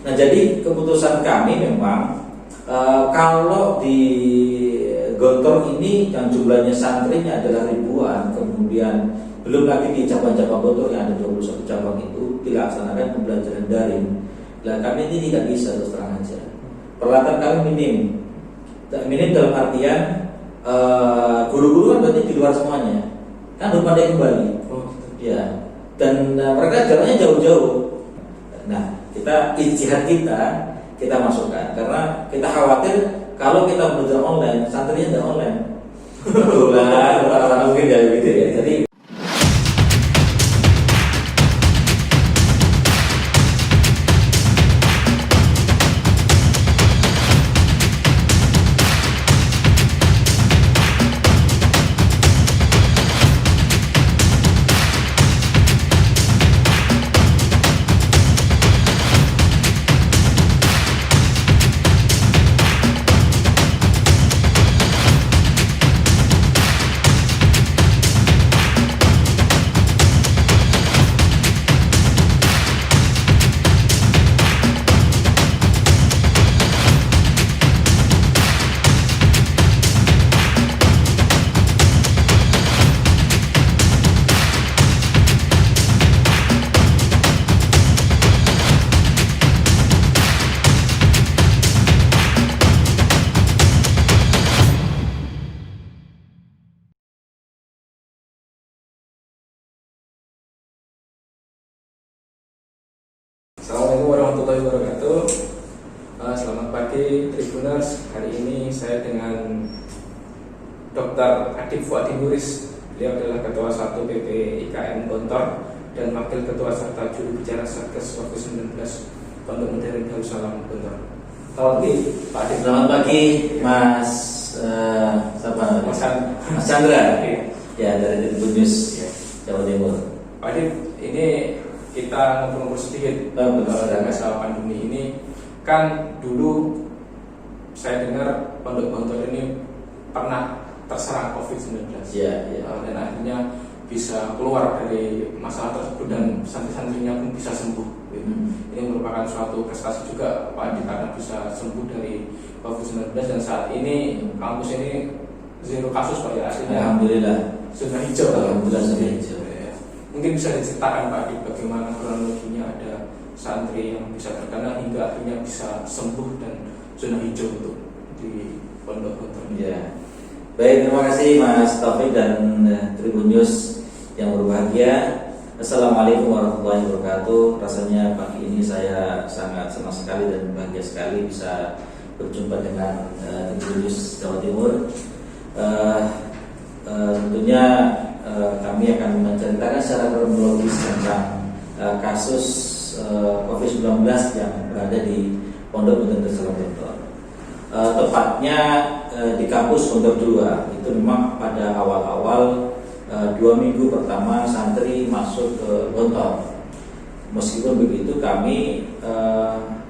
Nah, jadi keputusan kami memang kalau di Gontor ini yang jumlahnya santrinya adalah ribuan, kemudian belum lagi di cabang-cabang Gontor yang ada 21 cabang itu dilaksanakan pembelajaran daring. Nah, kami ini tidak bisa terus terang aja. Peralatan kami minim dalam artian guru-guru kan berarti di luar semuanya, kan belum pandai kembali. Ya, dan mereka jalannya jauh-jauh. Nah, kita ijtihad kita masukkan karena kita khawatir kalau kita belajar online, santrinya tidak online. Betulan, orang-orang mungkin ya gitu ya. Jadi Assalamualaikum warahmatullahi wabarakatuh. Selamat pagi Tribuners. Hari ini saya dengan Dr. Adib Fuadi Nuris. Beliau adalah Ketua 1 PP IKN Gontor dan Wakil Ketua serta Juru Bicara Satgas COVID-19 Pondok Modern Darussalam Gontor. Selamat pagi Pak Adib. selamat pagi Mas Mas Chandra. Ya, dari Tribun News Jawa Timur. Pak Adib, ini kita ngobrol sedikit dengan masalah pandemi ini. Kan dulu saya dengar Pondok Gontor ini pernah terserang COVID-19 dan akhirnya bisa keluar dari masalah tersebut dan santri-santrinya pun bisa sembuh gitu. Ini merupakan suatu prestasi juga Pak Adi karena bisa sembuh dari COVID-19 dan saat ini kampus ini zero kasus Pak ya, artinya Alhamdulillah. zona hijau. Alhamdulillah zona hijau. Mungkin bisa diceritakan Pak Adi bagaimana kronologinya ada santri yang bisa terkena hingga akhirnya bisa sembuh dan zona hijau untuk di Pondok Gontor. Ya. Baik, terima kasih Mas Taufik dan Tribun News yang berbahagia. Assalamualaikum warahmatullahi wabarakatuh. Rasanya pagi ini saya sangat senang sekali dan bahagia sekali bisa berjumpa dengan Tribun News Jawa Timur. Tentunya kami akan menceritakan secara kronologis tentang kasus COVID-19 yang berada di Pondok Modern Darussalam Gontor. Tepatnya di kampus Gontor 2 itu memang pada awal-awal 2 minggu pertama santri masuk ke Gontor. Meskipun begitu kami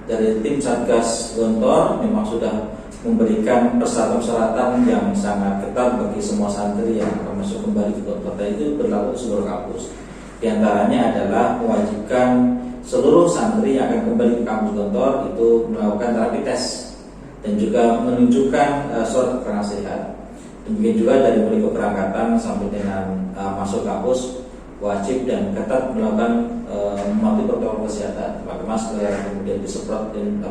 dari tim Satgas Gontor memang sudah memberikan persyaratan-persyaratan yang sangat ketat bagi semua santri yang akan masuk kembali ke Gontor. Dan itu berlaku di seluruh kampus. Di antaranya adalah mewajibkan seluruh santri yang akan kembali ke kampus Gontor itu melakukan rapid test dan juga menunjukkan surat keterangan sehat. Demikian juga dari mulai keberangkatan sampai dengan masuk kampus wajib dan ketat melakukan mematuhi protokol kesehatan, pakai masker, kemudian disemprot dan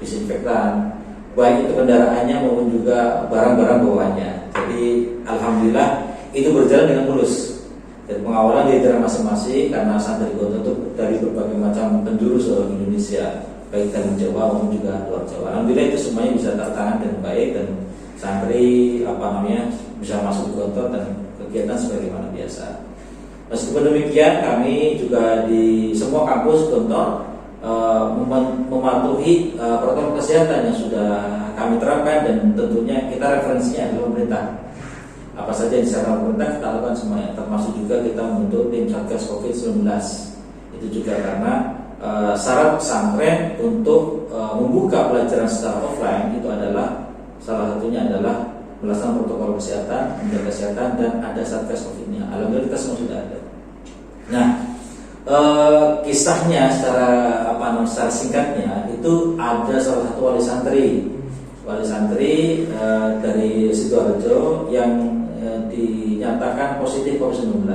disinfektan, baik itu kendaraannya maupun juga barang-barang bawahnya. Jadi alhamdulillah itu berjalan dengan mulus. Dan pengawalan di daerah masing-masing karena santri Gontor itu dari berbagai macam penjuru seluruh Indonesia, baik dalam Jawa maupun juga luar Jawa. Alhamdulillah itu semuanya bisa tertangani dengan baik dan santri bisa masuk ke Gontor dan kegiatan sebagaimana biasa. Meskipun demikian, kami juga di semua kampus Gontor mematuhi protokol kesehatan yang sudah kami terapkan dan tentunya kita referensinya adalah pemerintah. Apa saja yang disarankan pemerintah kita lakukan semuanya, termasuk juga kita membentuk tim Satgas COVID-19. Itu juga karena syarat pesantren untuk membuka pelajaran secara offline itu adalah salah satunya adalah melaksanakan protokol kesehatan, menjaga kesehatan dan ada Satgas COVID-nya. Alhamdulillah kita semua sudah ada. Nah, Kisahnya secara singkatnya itu ada salah satu wali santri dari Sidoarjo yang dinyatakan positif COVID-19.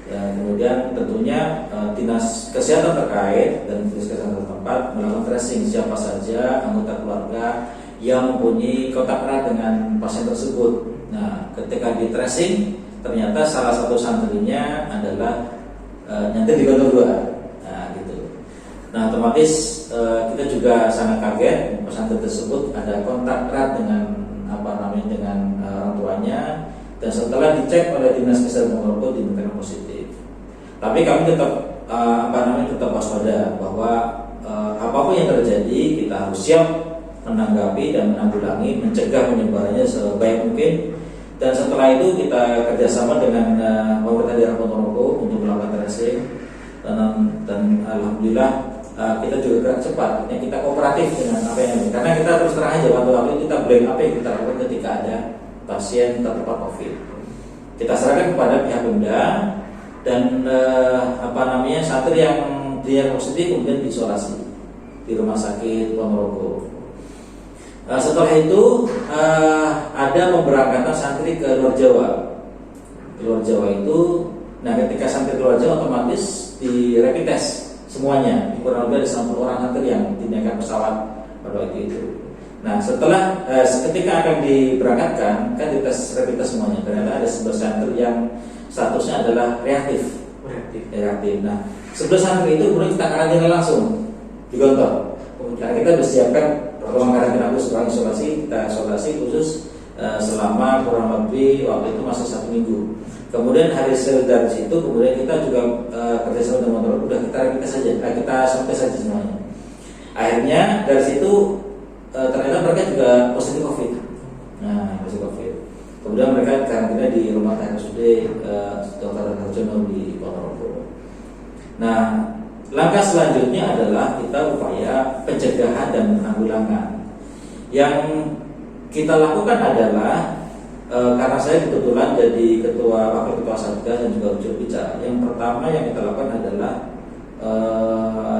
Ya, kemudian tentunya dinas kesehatan terkait dan dinas kesehatan tempat melakukan tracing siapa saja anggota keluarga yang mempunyai kontak erat dengan pasien tersebut. Nah, ketika di tracing ternyata salah satu santrinya adalah nyantri di kantor 2. Nah, gitu. Nah, otomatis kita juga sangat kaget pesantren tersebut ada kontak erat dengan dengan orang tuanya, dan setelah dicek oleh dinas kesehatan Ponorogo dinyatakan positif. Tapi kami tetap tetap waspada bahwa apapun yang terjadi kita harus siap menanggapi dan menanggulangi, mencegah penyebarannya sebaik mungkin. Dan setelah itu kita kerjasama dengan pemerintah daerah Ponorogo untuk melakukan tracing, dan alhamdulillah kita juga gerak cepat, kita kooperatif dengan apa yang ada. Karena kita terus terang aja waktu kita blame apa yang kita lakukan ketika ada pasien terpapar COVID. Kita serahkan kepada pihak Pemda dan santri yang dia positif kemudian diisolasi di rumah sakit Ponorogo. Setelah itu ada pemberangkatan santri ke luar Jawa. Luar Jawa itu, nah ketika santri keluar Jawa otomatis di rapid test semuanya. Kurang lebih ada 90 orang santri yang dinaikkan pesawat pada waktu itu. Nah setelah ketika akan diberangkatkan kan dites rapid test semuanya. Ternyata ada 11 santri yang statusnya adalah reaktif. Nah 11 santri itu kemudian kita karantina langsung di Gontor. Karena kita sudah siapkan ruang karantina khusus, ruang isolasi, kita isolasi khusus selama kurang lebih waktu itu masih 1 minggu. Kemudian hari dari situ kemudian kita juga kerjasama dengan Ponorogo, udah kita rapid test saja, kita sampai saja semuanya. Akhirnya dari situ ternyata mereka juga positif COVID. Nah, positif COVID. Kemudian mereka karantina di rumah RSUD Dr. Harjono di Ponorogo. Nah, langkah selanjutnya adalah kita upaya pencegahan dan penanggulangan. Yang kita lakukan adalah karena saya kebetulan jadi wakil ketua Satgas dan juga juru bicara. Yang pertama yang kita lakukan adalah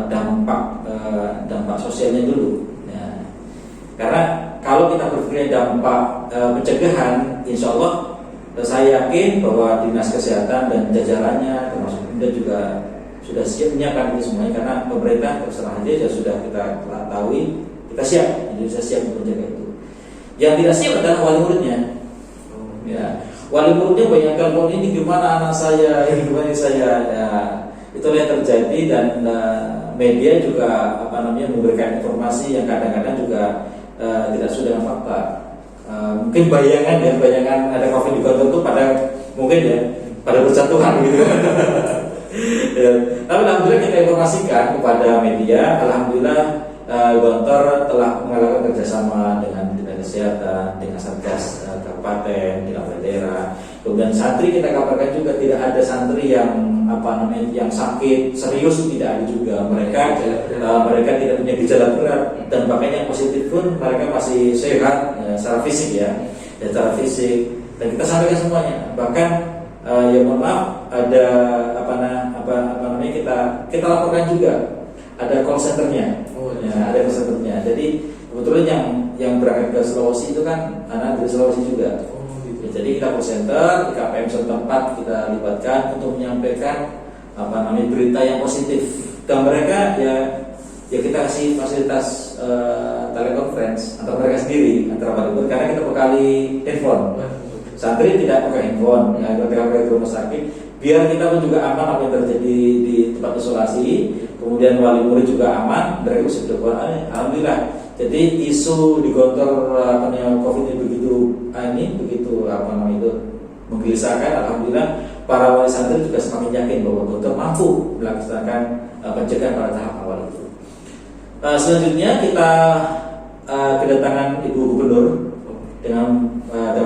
dampak sosialnya dulu. Ya. Karena kalau kita berpikir dampak pencegahan, insya Allah saya yakin bahwa dinas kesehatan dan jajarannya termasuk Pemda juga sudah siap menyiapkan itu semuanya, karena pemerintah terserah aja sudah kita ketahui, kita siap, Indonesia siap untuk menjaga itu. Yang tidak siap adalah wali muridnya. Ya, wali muridnya bayangkan kalau ini gimana anak saya, ini gimana saya. Ya, itulah yang terjadi, dan media juga memberikan informasi yang kadang-kadang juga tidak sesuai dengan fakta. Mungkin bayangan ada COVID di Gontor itu pada berjatuhan gitu. Ya. Tapi alhamdulillah kita informasikan kepada media, alhamdulillah Gontor telah melakukan kerjasama dengan dinas kesehatan, dengan Satgas kabupaten, dengan daerah. Kemudian santri kita kabarkan juga tidak ada santri yang yang sakit serius, tidak ada juga. Mereka tidak punya gejala berat, dan bahkan yang positif pun mereka masih sehat secara fisik ya, secara fisik. Dan kita sampaikan semuanya. Bahkan ya mohon maaf, ada kita laporkan juga ada call centernya. Ada call centernya. Jadi kebetulan yang berangkat ke Sulawesi itu kan anak dari Sulawesi juga. Jadi kita call center di KPM setempat kita libatkan untuk menyampaikan berita yang positif. Dan mereka ya kita kasih fasilitas telekonferensi antara mereka sendiri karena kita bekali handphone. Santri tidak pakai handphone, ketika mereka di rumah sakit, biar kita pun juga aman apa yang terjadi di tempat isolasi. Kemudian wali murid juga aman, mereka bisa berdoa. Alhamdulillah. Jadi isu di Gontor COVID ini begitu menggelisahkan. Alhamdulillah para wali santri juga semakin yakin bahwa Gontor mampu melaksanakan pencegahan pada tahap awal itu. Selanjutnya kita kedatangan Ibu Gubernur dengan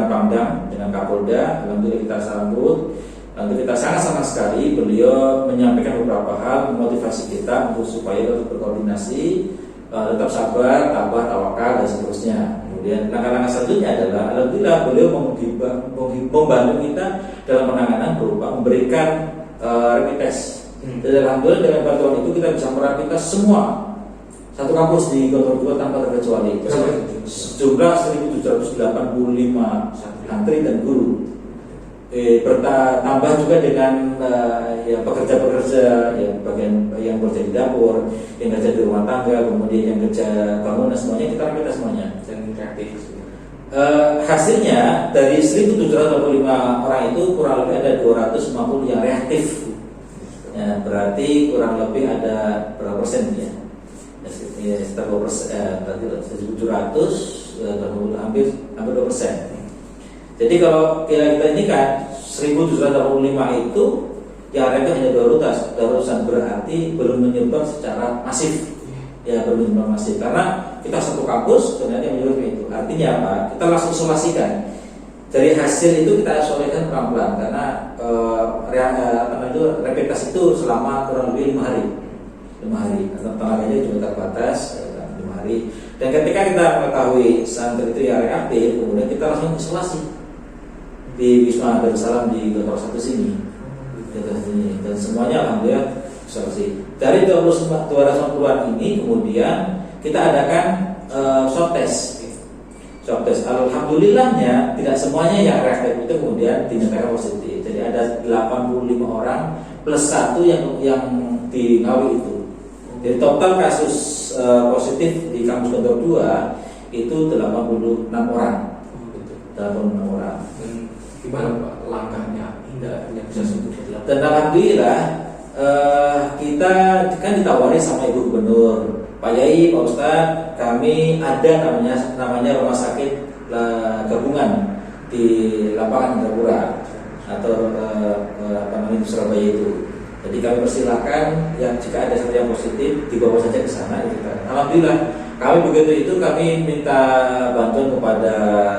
Pangdam, dengan Kapolda. Alhamdulillah kita sambut. Lalu kita sangat sekali beliau menyampaikan beberapa hal, memotivasi kita untuk supaya tetap berkoordinasi, tetap sabar, tabah, tawakal dan seterusnya. Kemudian langkah-langkah selanjutnya adalah alhamdulillah beliau membantu kita dalam penanganan berupa memberikan rapid test Dan alhamdulillah dengan bantuan itu kita bisa merapikan semua satu kampus di Gontor 2 tanpa terkecuali. Jumlah 1.785 santri dan guru. Bertambah juga dengan ya pekerja-pekerja ya bagian yang kerja di dapur, yang kerja di rumah tangga, kemudian yang kerja bangunan, semuanya kita rapid semuanya. Dan kreatif. Hasilnya dari 1.785 orang itu kurang lebih ada 250 yang reaktif. Ya, berarti kurang lebih ada berapa persen ya? Sekitar 2%, berarti 1.700 hampir 2%. Jadi kalau kita ini kan 1.785 itu yang reaktif hanya 200, berarti belum menyebar secara masif. Ya belum menyebar masif karena kita satu kampus ternyata yang menyebar itu. Artinya apa? Kita langsung isolasikan. Dari hasil itu kita isolasikan pelan-pelan karena rapid test itu selama kurang lebih 5 hari. 5 hari. Atau tenaganya juga terbatas 5 hari. Dan ketika kita mengetahui santri itu yang reaktif, kemudian kita langsung isolasi di Wisma Darussalam di Gontor 1 sini. Dan semuanya alhamdulillah isolasi. Dari 250-an ini kemudian kita adakan swab test. Alhamdulillahnya tidak semuanya yang reaktif itu kemudian dinyatakan positif. Jadi ada 85 orang plus 1 yang di Ngawi itu. Jadi total kasus positif di kampus Gontor 2 itu 86 orang. 86 orang. Gimana Pak langkahnya yang bisa sembuh? Dan alhamdulillah kita kan ditawari sama Ibu Gubernur, Pak Yai, Pak Ustadz, kami ada namanya rumah sakit gabungan di lapangan Indrapura atau di Surabaya itu. Jadi kami persilahkan yang jika ada satu yang positif dibawa saja ke sana. Alhamdulillah kami begitu itu kami minta bantuan kepada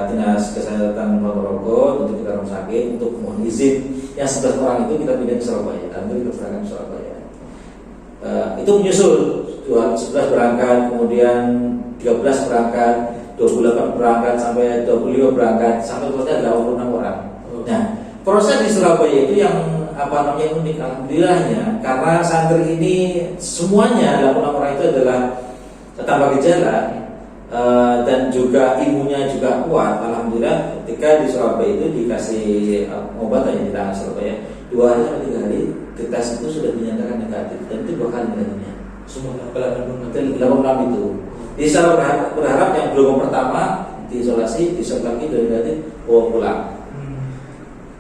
Dinas Kesehatan Ponorogo untuk kita rumah sakit untuk mohon izin yang 11 orang itu kita pindah ke Surabaya. Dan kita serahkan ke Surabaya. Itu menyusul 11 berangkat, kemudian 13 berangkat, 28 berangkat sampai 25 berangkat sampai totalnya 86 orang. Nah, proses di Surabaya itu yang unik alhamdulillahnya karena santri ini semuanya 86 orang itu adalah tanpa gejala dan juga imunnya juga kuat. Alhamdulillah ketika di Surabaya itu dikasih obat yang di tangan Surabaya 2 hari sampai 3 hari tes itu sudah dinyatakan negatif dan itu 2 kali negatifnya. Semua 86 itu. Jadi saya berharap yang gelombang pertama diisolasi, diswab lagi dari negatif bawa pulang.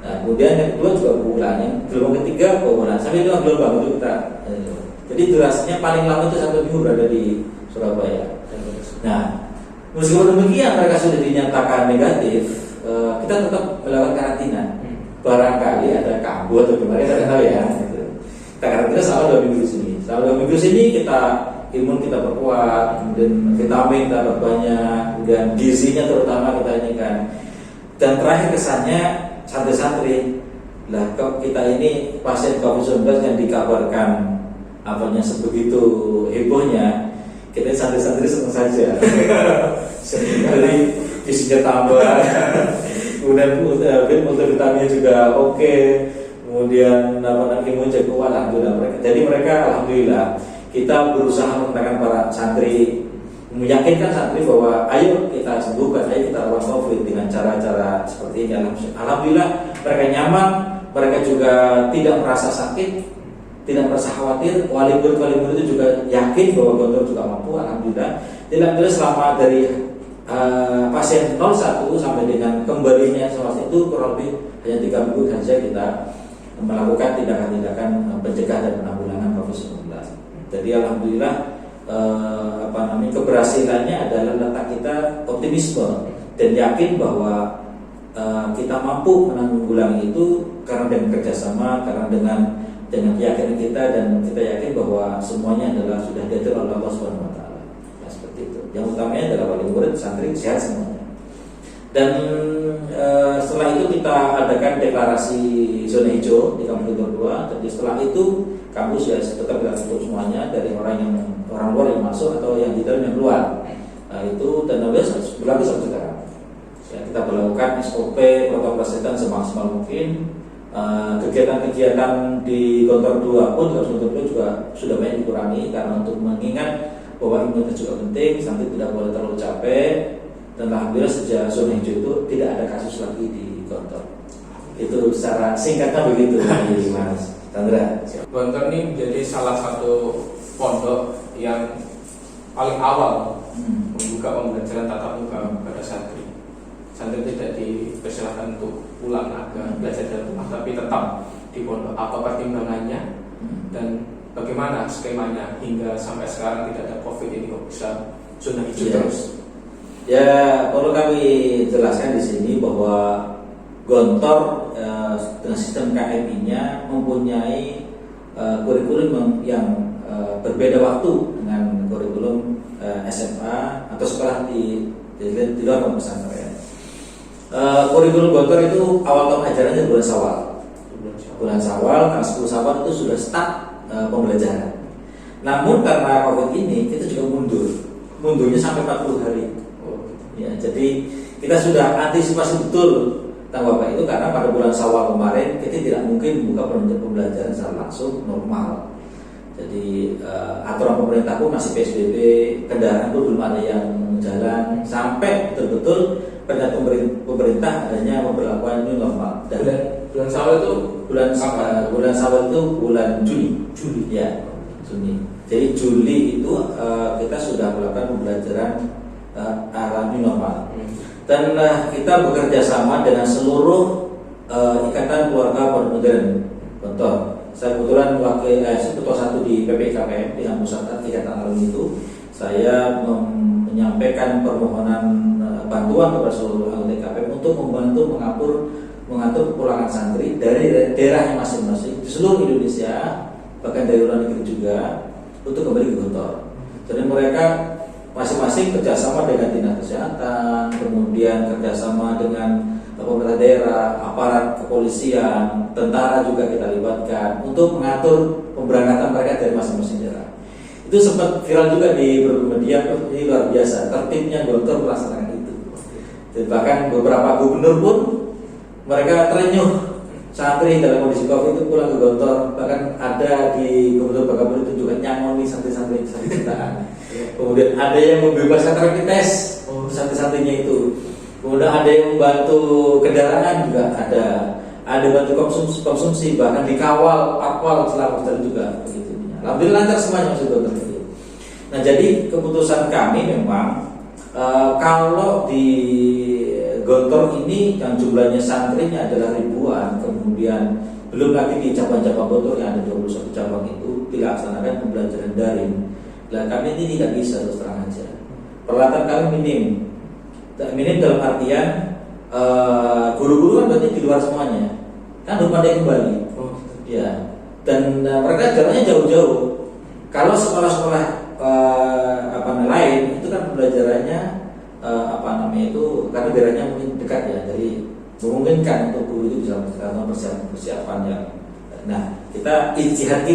Nah, kemudian yang kedua juga pulang, yang gelombang ketiga pulang. Sampai 2 gelombang itu kita. Jadi durasinya paling lama itu 1 minggu berada di Surabaya. Nah, meskipun demikian mereka sudah dinyatakan negatif, kita tetap melakukan karantina. Barangkali ada kambuh atau gimana kita tahu ya. Kita karantina selama 2 minggu di sini. Selama 2 minggu di sini kita imun kita perkuat, kemudian vitamin kita perbanyak, kemudian gizinya terutama kita ini kan. Dan terakhir kesannya santri-santri lah kita ini pasien COVID-19 yang dikabarkan sebegitu hebohnya, kita santri-santri senang saja. Jadi isinya tambah, kemudian multivitaminnya juga oke, kemudian imun jago alhamdulillah mereka. Jadi mereka alhamdulillah kita berusaha menenangkan para santri, meyakinkan santri bahwa ayo kita sembuhkan, ayo kita lawan COVID dengan cara-cara seperti ini. Alhamdulillah mereka nyaman, mereka juga tidak merasa sakit, tidak merasa khawatir. Wali murid itu juga yakin bahwa Gontor juga mampu. Alhamdulillah. Alhamdulillah selama dari pasien 01 sampai dengan kembalinya selesai itu kurang lebih hanya 3 minggu saja kita melakukan tindakan-tindakan pencegah dan penanggulangan COVID-19. Jadi alhamdulillah keberhasilannya adalah letak kita optimisme dan yakin bahwa kita mampu menanggulangi itu karena dengan kerjasama, karena dengan keyakinan kita, dan kita yakin bahwa semuanya adalah sudah diatur oleh Allah Subhanahu wa taala. Ya, seperti itu. Yang utamanya adalah wali murid, santri sehat semuanya. Dan setelah itu kita adakan deklarasi zona hijau di kampus Gontor 2. Jadi setelah itu kampus ya tetap kita tutup semuanya dari orang luar yang masuk atau yang di dalam yang keluar. Nah, itu dan berlaku sampai sekarang. Ya, kita melakukan SOP protokol kesehatan semaksimal mungkin kegiatan-kegiatan di Gontor 2 pun Gontor 2 juga sudah banyak dikurangi karena untuk mengingat bahwa imunitas juga penting, santri tidak boleh terlalu capek. Dan alhamdulillah sejak zona hijau itu tidak ada kasus lagi di Gontor. Itu secara singkatnya begitu, Mas Chandra. Gontor ini menjadi salah satu pondok yang paling awal membuka pembelajaran tatap muka pada santri. Santri tidak dipersilakan untuk pulang agak belajar dari rumah, tapi tetap di pondok. Apa pertimbangannya dan bagaimana skemanya hingga sampai sekarang tidak ada COVID ini kok bisa zona hijau terus? Ya, perlu kami jelaskan di sini bahwa Gontor dengan sistem KMI-nya mempunyai kurikulum yang berbeda waktu dengan kurikulum SMA atau sekolah di luar pesantren. Kurikulum Gontor itu awal tahun ajarannya bulan Syawal. Bulan Syawal, tanggal 10 Syawal itu sudah start pembelajaran. Namun karena COVID ini kita juga mundurnya sampai 40 hari. Ya, jadi kita sudah antisipasi betul tentang Bapak itu karena pada bulan Syawal kemarin kita tidak mungkin membuka pembelajaran secara langsung normal. Jadi aturan pemerintah pun masih PSBB, kendaraan pun belum ada yang jalan sampai betul-betul pernyataan pemerintah adanya memperlakukan new normal. Dan bulan Syawal itu bulan Syawal itu bulan Juli ya, Juni. Jadi Juli itu kita sudah melakukan pembelajaran arah new normal. Dan kita bekerja sama dengan seluruh ikatan keluarga pondok modern Gontor. Saya kebetulan ketua satu di PPIKPM di pusat ikatan alumni itu. Saya menyampaikan permohonan bantuan kepada seluruh anggota KPM untuk membantu mengatur kepulangan santri dari daerahnya masing-masing di seluruh Indonesia, bahkan dari luar negeri juga, untuk kembali ke Gontor. Jadi mereka masing-masing kerjasama dengan dinas kesehatan, kemudian kerjasama dengan pemerintah daerah, aparat kepolisian, tentara juga kita libatkan untuk mengatur pemberangkatan mereka dari masing-masing daerah. Itu sempat viral juga di berbagai media. Ini luar biasa, tertibnya Gontor melaksanakan itu. Dan bahkan beberapa gubernur pun mereka terenyuh santri dalam kondisi COVID itu pulang ke Gontor. Bahkan ada di Gubernur Bangka itu juga nyangoni santri-santri jutaan. Kemudian ada yang membebaskan rapid test santri-santrinya itu. Kemudian ada yang membantu kendaraan juga ada bantu konsumsi bahkan dikawal patwal selama berjalan juga begitu. Alhamdulillah lancar semuanya masuk Gontor itu. Nah, jadi keputusan kami memang kalau di Gontor ini yang jumlahnya santrinya adalah ribuan, kemudian belum lagi di cabang-cabang Gontor yang ada 21 cabang itu dilaksanakan pembelajaran daring. Nah, kami ini tidak bisa terus terang aja. Peralatan kami minim dalam artian guru-guru kan berarti di luar semuanya, kan belum ada yang kembali. Ya, dan mereka jalannya jauh-jauh. Kalau sekolah-sekolah lain itu kan pembelajarannya itu karena daerahnya mungkin dekat ya, jadi memungkinkan untuk guru itu bisa melakukan persiapan yang. Nah, kita ijtihad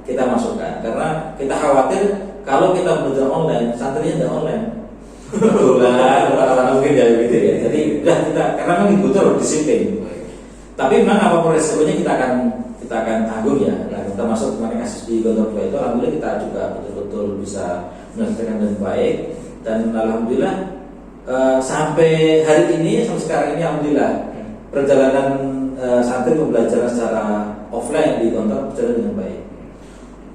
kita masukkan karena kita khawatir kalau kita belajar online, santrinya tidak online. Betulan, mungkin ya gitu ya. Jadi udah kita karena memang dibutuhkan disiplin. Tapi memang apapun resikonya kita akan tanggung ya. Nah, kita masuk kemarin kasus di Gontor 2 itu, alhamdulillah kita juga betul-betul bisa menyelesaikan dengan baik. Dan alhamdulillah sampai hari ini, sampai sekarang ini alhamdulillah perjalanan santri pembelajaran secara offline di Gontor berjalan dengan baik.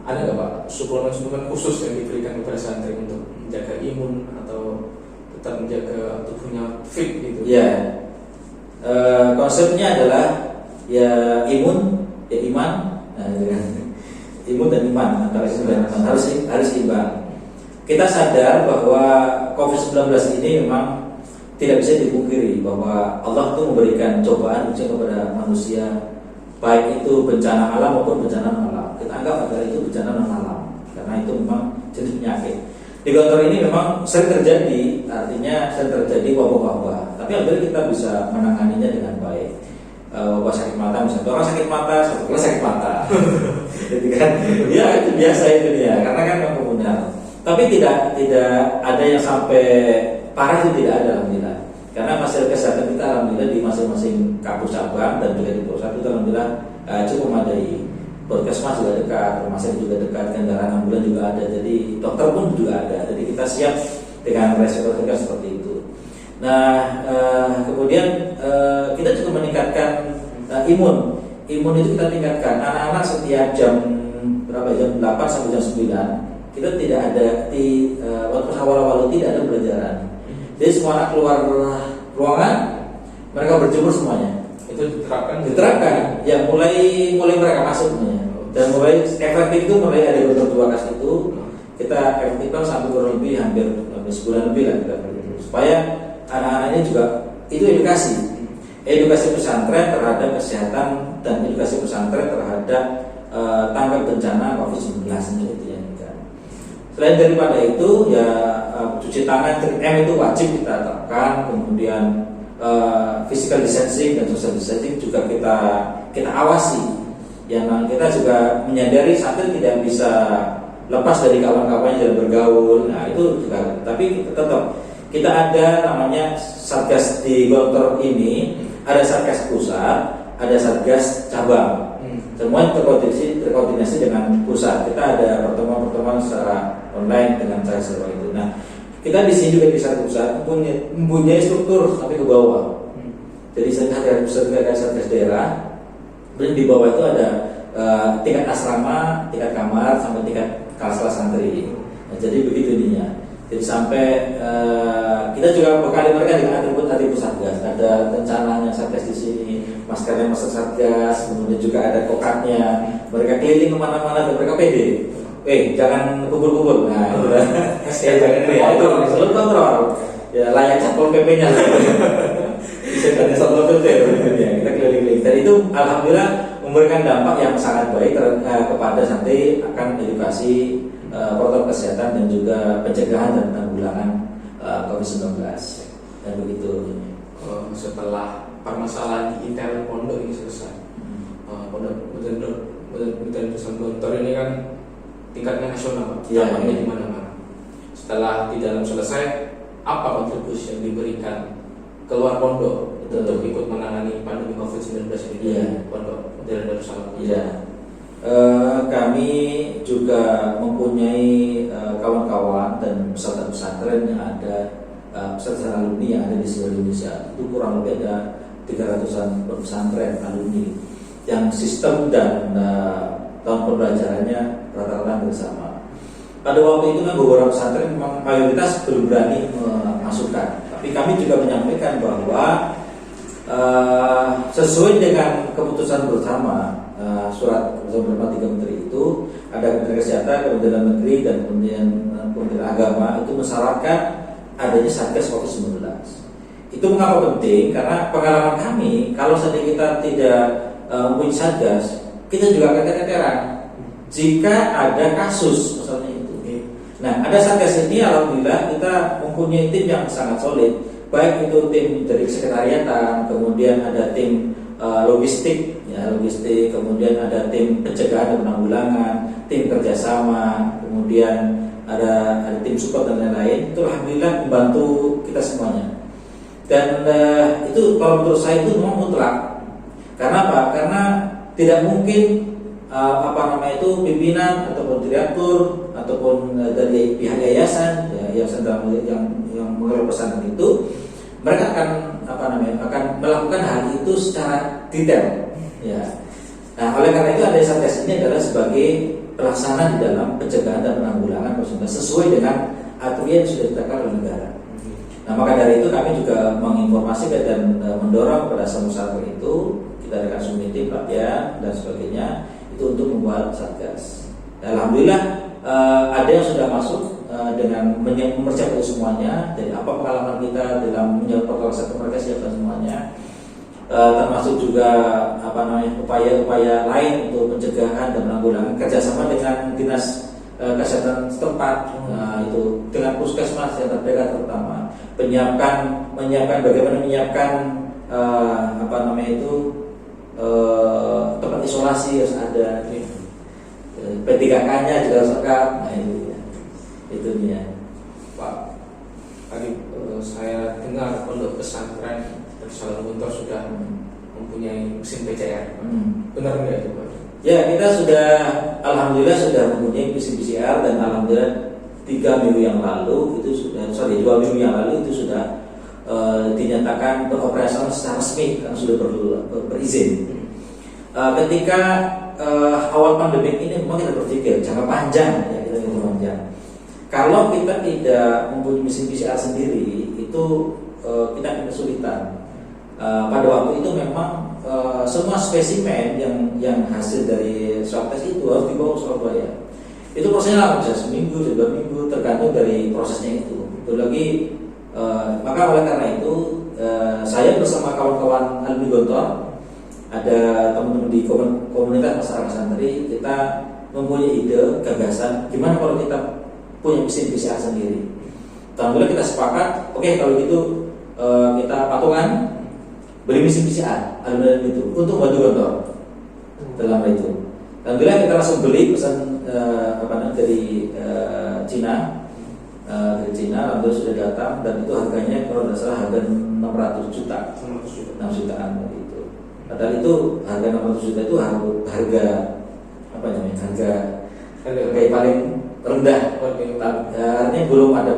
Ada nggak Pak suplemen khusus yang diberikan kepada santri untuk menjaga imun atau tetap menjaga tubuhnya fit gitu? Ya, konsepnya adalah ya imun, ya iman, imun dan iman antara harus imbang. Kita sadar bahwa COVID-19 ini memang tidak bisa dipungkiri bahwa Allah itu memberikan cobaan ujian kepada manusia, baik itu bencana alam maupun bencana non alam. Kita anggap adalah itu bencana non alam karena itu memang jenis penyakit. Di Gontor ini memang sering terjadi, artinya sering terjadi wabah-wabah. Tapi alhamdulillah kita bisa menanganinya dengan baik. Wabah sakit mata, misalnya orang sakit mata, satu kelas sakit mata, jadi kan, ya itu biasa itu dia, karena kan memang komunal. Tapi tidak ada yang sampai parah, itu tidak ada alhamdulillah. Karena fasilitas kesehatan kita alhamdulillah di masing-masing kampus cabang dan juga di pusat itu alhamdulillah cukup memadai. Puskesmas juga dekat, rumah sakit juga dekat, kendaraan ambulan juga ada, jadi dokter pun juga ada. Jadi kita siap dengan resiko seperti itu. Nah, kemudian kita juga meningkatkan imun. Imun itu kita tingkatkan. Anak-anak setiap jam 8 sampai jam 9 kita tidak ada di waktu awal-awal tidak ada pembelajaran. Jadi semua anak keluar ruangan, mereka berjemur semuanya. Itu Diterapkan. Ya mulai mereka masuk semuanya. Dan mulai efektif itu mulai ada beberapa kasus itu kita efektifkan sampai kurang lebih hampir sebulan lebih lah kita supaya anak-anaknya juga itu edukasi pesantren terhadap kesehatan dan edukasi pesantren terhadap tanggap bencana COVID-19 itu ya. Selain daripada itu ya cuci tangan 3M itu wajib kita terapkan, kemudian physical distancing dan social distancing juga kita awasi. Yang kita juga menyadari santri tidak bisa lepas dari kawan-kawannya dalam bergaul. Nah itu juga, tapi tetap kita ada namanya satgas di Gontor ini, ada satgas pusat, ada satgas cabang. Semua terkoordinasi dengan pusat. Kita ada pertemuan secara online dengan cara seperti itu. Nah, kita di sini juga di satgas pusat mempunyai struktur sampai ke bawah. Jadi satgas pusat juga ada satgas daerah. Dan di bawah itu ada tingkat asrama, tingkat kamar, sampai tingkat kelas santri. Nah, jadi begitu ininya. Jadi sampai kita juga bekali mereka dengan atribut satgas. Ada rencananya satgas di sini, maskernya masker satgas, kemudian juga ada kokatnya. Mereka keliling kemana-mana dan mereka pede. Jangan kubur-kubur. Nah, itu lah. Jangan ya, itu selalu kontrol. Ya layak satpol PP-nya. Bisa ada satpol PP ya. Kita keliling-keliling. Dan itu alhamdulillah memberikan dampak yang sangat baik kepada santri akan edukasi protokol kesehatan dan juga pencegahan dan penanggulangan COVID-19 dan begitu. Setelah permasalahan di internal pondok ini selesai, pondok pesantren Gontor ini kan tingkatnya nasional, cabangnya di mana-mana. Setelah di dalam selesai, apa kontribusi yang diberikan keluar pondok untuk ikut menangani pandemi COVID-19 ini di pondok Modern Darussalam? Kami juga mempunyai kawan-kawan dan peserta pesantren yang ada peserta alumni yang ada di seluruh Indonesia. Itu kurang lebih ada 300-an pesantren alumni yang sistem dan tahun pembelajarannya rata-rata bersama. Pada waktu itu kan beberapa pesantren memang mayoritas belum berani memasukkan, tapi kami juga menyampaikan bahwa sesuai dengan keputusan bersama surat bersama 3 menteri itu, ada Kementerian Kesehatan, Kementerian Negeri dan kemudian Kementerian Agama itu mensyaratkan adanya satgas COVID-19. Itu mengapa penting? Karena pengalaman kami, kalau saja kita tidak mempunyai satgas, kita juga akan keteteran jika ada kasus misalnya itu. Nah, ada satgas ini alhamdulillah kita mempunyai tim yang sangat solid. Baik itu tim dari sekretariatan, kemudian ada tim logistik, kemudian ada tim pencegahan dan penanggulangan, tim kerjasama, kemudian ada tim support dan lain-lain. Itu alhamdulillah membantu kita semuanya. Dan itu kalau menurut saya itu memang mutlak. Karena apa? Karena tidak mungkin pimpinan ataupun direktur ataupun dari pihak yayasan, yayasan yang mengelola pesantren itu, mereka akan melakukan hal itu secara detail. Ya. Nah, oleh karena itu ada satgas ini adalah sebagai pelaksana di dalam pencegahan dan penanggulangan COVID-19 sesuai dengan aturan yang sudah ditetapkan oleh negara. Nah, maka dari itu kami juga menginformasikan dan mendorong kepada semua itu, kita ada community, pelatihan dan sebagainya itu untuk membuat satgas. Dan alhamdulillah ada yang sudah masuk dengan mempersiapkan semuanya. Jadi apa pengalaman kita dalam menjawab protokol kesehatan, mereka siapkan semuanya. Termasuk juga upaya-upaya lain untuk pencegahan dan penanggulangan kerjasama dengan dinas kesehatan setempat, itu dengan puskesmas yang terdekat, terutama bagaimana menyiapkan tempat isolasi harus ada, P3K-nya juga harus lengkap. Nah itu dia. Pak, tadi saya dengar pondok pesantren Darussalam Gontor sudah mempunyai mesin PCR. Benar nggak itu Pak? Ya, kita sudah alhamdulillah sudah mempunyai mesin PCR, dan alhamdulillah 2 minggu yang lalu itu sudah dinyatakan beroperasional secara resmi karena sudah berizin. Ketika awal pandemi ini memang kita berpikir jangka panjang, ya kita jangka panjang. Kalau kita tidak mempunyai mesin PCR sendiri, itu kita akan kesulitan. Pada waktu itu memang semua spesimen yang hasil dari swab test itu harus dibawa ke Surabaya. Itu prosesnya lama, bisa seminggu, 2 minggu, tergantung dari prosesnya itu. Itu lagi, maka oleh karena itu saya bersama kawan-kawan alumni Gontor, ada teman-teman di komunitas masyarakat santri, kita mempunyai ide, gagasan, gimana kalau kita punya mesin PCR sendiri. Alhamdulillah kita sepakat, oke kalau gitu kita patungan beli mesin PCR alumni itu untuk bantu Gontor dalam hal itu. Alhamdulillah kita langsung beli, pesan dari Cina. Dari Cina, alhamdulillah sudah datang, dan itu harganya kalau tidak salah harga 600 juta, 6 jutaan itu. Padahal itu harga 600 juta itu harga yang paling rendah. Artinya belum ada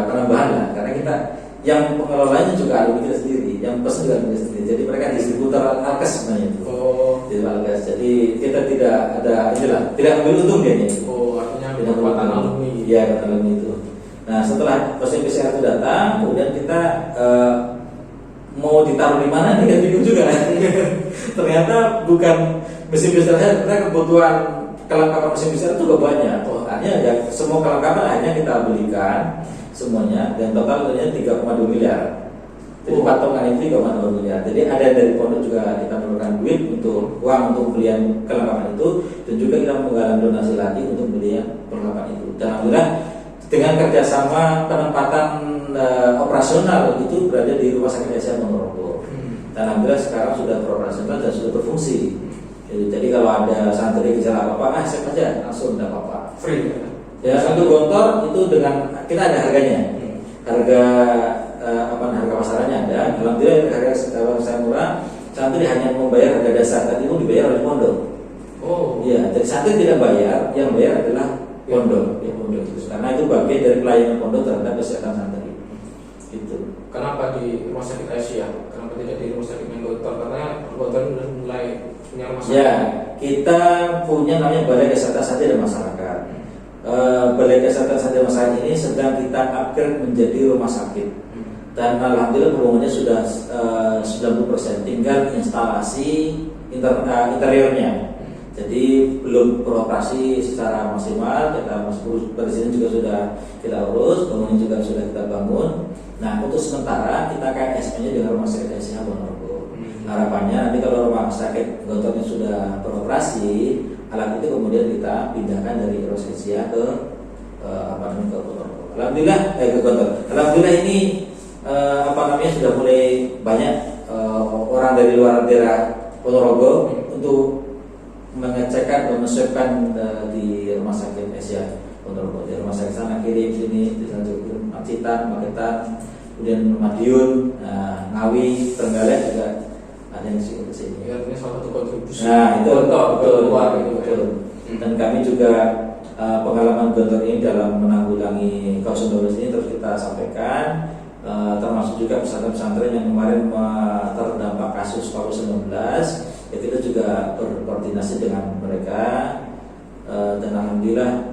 penambahan lah, karena kita yang pengelolanya juga alumni kita sendiri, yang pesan juga alumni sendiri. Jadi mereka distributor alkes sebenarnya itu. Jadi kita tidak ada tidak ambil untung dia. Artinya kekuatan alumni. Ya, alumni itu. Nah, setelah mesin PCR itu datang, kemudian kita mau ditaruh di mana nih, bingung juga. Ternyata bukan mesin PCR saja, kita kebutuhan kelengkapan mesin PCR itu juga banyak. Akhirnya ya semua kelengkapan akhirnya kita belikan semuanya, dan total ternyata 3,2 miliar. Jadi patungan itu 3,2 miliar. Jadi ada dari pondok juga kita memerlukan duit untuk uang untuk pembelian kelengkapan itu, dan juga kita menggalang donasi lagi untuk pembelian perlengkapan itu. Dan alhamdulillah dengan kerjasama penempatan operasional itu berada di Rumah Sakit Asia Ponorogo. Dan alhamdulillah sekarang sudah beroperasional dan sudah berfungsi. Jadi kalau ada santri gejala apa-apa, siap aja langsung tidak apa-apa. Free. Ya, untuk Gontor itu dengan kita ada harganya. Harga pasarannya ada. Alhamdulillah harga saya murah. Santri hanya membayar harga dasar, tadi itu dibayar oleh pondok. Iya, jadi santri tidak bayar, yang bayar adalah pondok. Ya, pondok itu. Karena itu bagian dari pelayanan pondok terhadap kesehatan santri. Gitu. Kenapa di Rumah Sakit Asia? Kenapa tidak di Rumah Sakit Gontor? Karena Gontor sudah mulai punya rumah sakit. Ya, kita punya namanya Balai Kesehatan Santri dan Masyarakat. Balai Kesehatan Santri dan Masyarakat ini sedang kita upgrade menjadi rumah sakit. Dan alhamdulillah pembangunannya sudah 90%, tinggal instalasi interiornya. Jadi belum beroperasi secara maksimal. Kita presiden juga sudah kita urus, bangunan juga sudah kita bangun. Nah, untuk sementara kita KSM-nya dengan Rumah Sakit Asia Ponorogo. Harapannya nanti kalau Rumah Sakit Gontornya sudah beroperasi, alat itu kemudian kita pindahkan dari Rumah Sakit Asia ke Ponorogo. Alhamdulillah ke Gontor. Alhamdulillah ini sudah mulai banyak orang dari luar daerah Ponorogo untuk mengecekkan dan menswabkan di Rumah Sakit Asia Ponorogo. Di rumah sakit sana kirim sini, di sana juga Pacitan, Magetan, kemudian Madiun, Ngawi, Trenggalek juga ada yang ke sini. Ya, ini salah satu kontribusi. Nah, itu betul. Dan kami juga pengalaman Gontor ini dalam menanggulangi COVID-19 ini terus kita sampaikan, termasuk juga pesantren-pesantren yang kemarin terdampak kasus COVID-19. Ya, kita juga berkoordinasi dengan mereka, dan alhamdulillah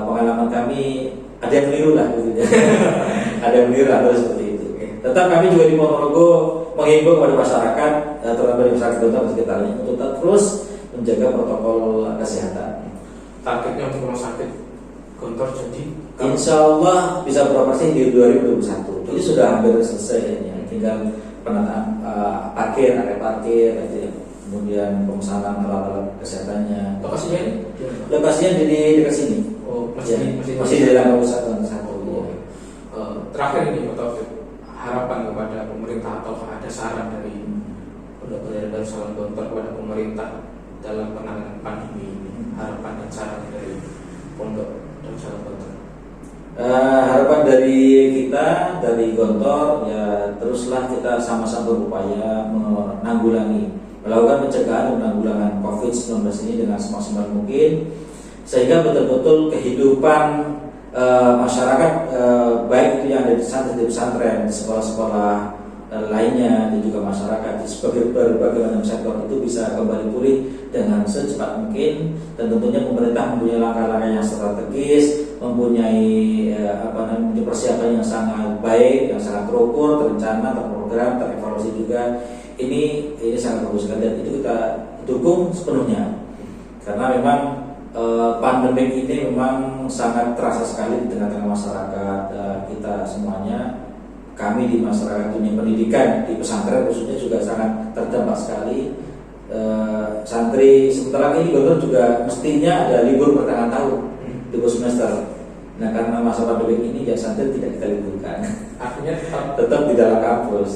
pengalaman kami ada yang keliru lah gitu ya. Ada yang keliru atau seperti itu. Tetap kami juga di Ponorogo menghimbau kepada masyarakat, terutama di masyarakat Gontor dan sekitarnya, untuk terus menjaga protokol kesehatan. Targetnya untuk rumah sakit Gontor jadi Insya Allah bisa beroperasi di 2021. Jadi sudah hampir selesai ya. Tinggal penataan area parkir, kemudian pemesanan alat-alat kesehatannya. Lokasinya ini? Lokasinya di dekat sini. Masih di dalam pusat satu. Terakhir ini Pak Taufik, harapan kepada pemerintah atau ada saran dari Pondok Pesantren Darussalam Gontor kepada pemerintah dalam penanganan pandemi ini, harapan dan saran dari Pondok Darussalam Gontor. Harapan dari kita, dari Gontor, ya teruslah kita sama-sama berupaya melakukan pencegahan dan penanggulangan COVID-19 ini dengan semaksimal mungkin, sehingga betul-betul kehidupan masyarakat, baik itu yang ada di pesantren, di sekolah-sekolah lainnya, dan juga masyarakat di sebagai berbagai macam sektor itu bisa kembali pulih dengan secepat mungkin. Dan tentunya pemerintah mempunyai langkah-langkah yang strategis, mempunyai persiapan yang sangat baik, yang sangat terukur, terencana, terprogram, terevaluasi juga. Ini sangat bagus sekali, dan itu kita dukung sepenuhnya, karena memang pandemi ini memang sangat terasa sekali di tengah-tengah masyarakat kita semuanya. Kami di masyarakat dunia pendidikan di pesantren khususnya juga sangat terdampak sekali. Santri sebentar lagi Gontor juga mestinya ada libur pertengahan tahun, libur semester. Nah, karena masa pandemi ini ya santri tidak kita liburkan. Artinya tetap di dalam kampus.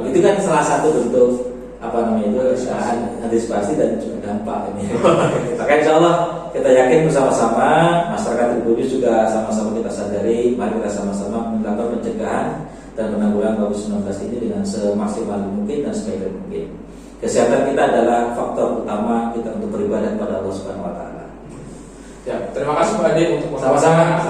Itu kan salah satu bentuk antisipasi dan juga dampak ini. Maka insya Allah kita yakin bersama-sama, masyarakat Tribunnews juga sama-sama kita sadari, mari kita sama-sama melakukan pencegahan dan penanggulangan COVID-19 ini dengan semaksimal mungkin dan sebaik mungkin. Kesehatan kita adalah faktor utama kita untuk beribadah kepada Allah Subhanahu wa taala. Ya, terima kasih Pak Ade untuk sama-sama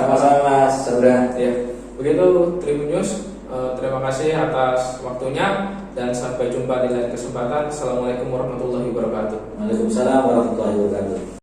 Mas Saudara. Ya, begitu Tribunnews. Terima kasih atas waktunya dan sampai jumpa di lain kesempatan. Assalamualaikum warahmatullahi wabarakatuh. Waalaikumsalam warahmatullahi wabarakatuh.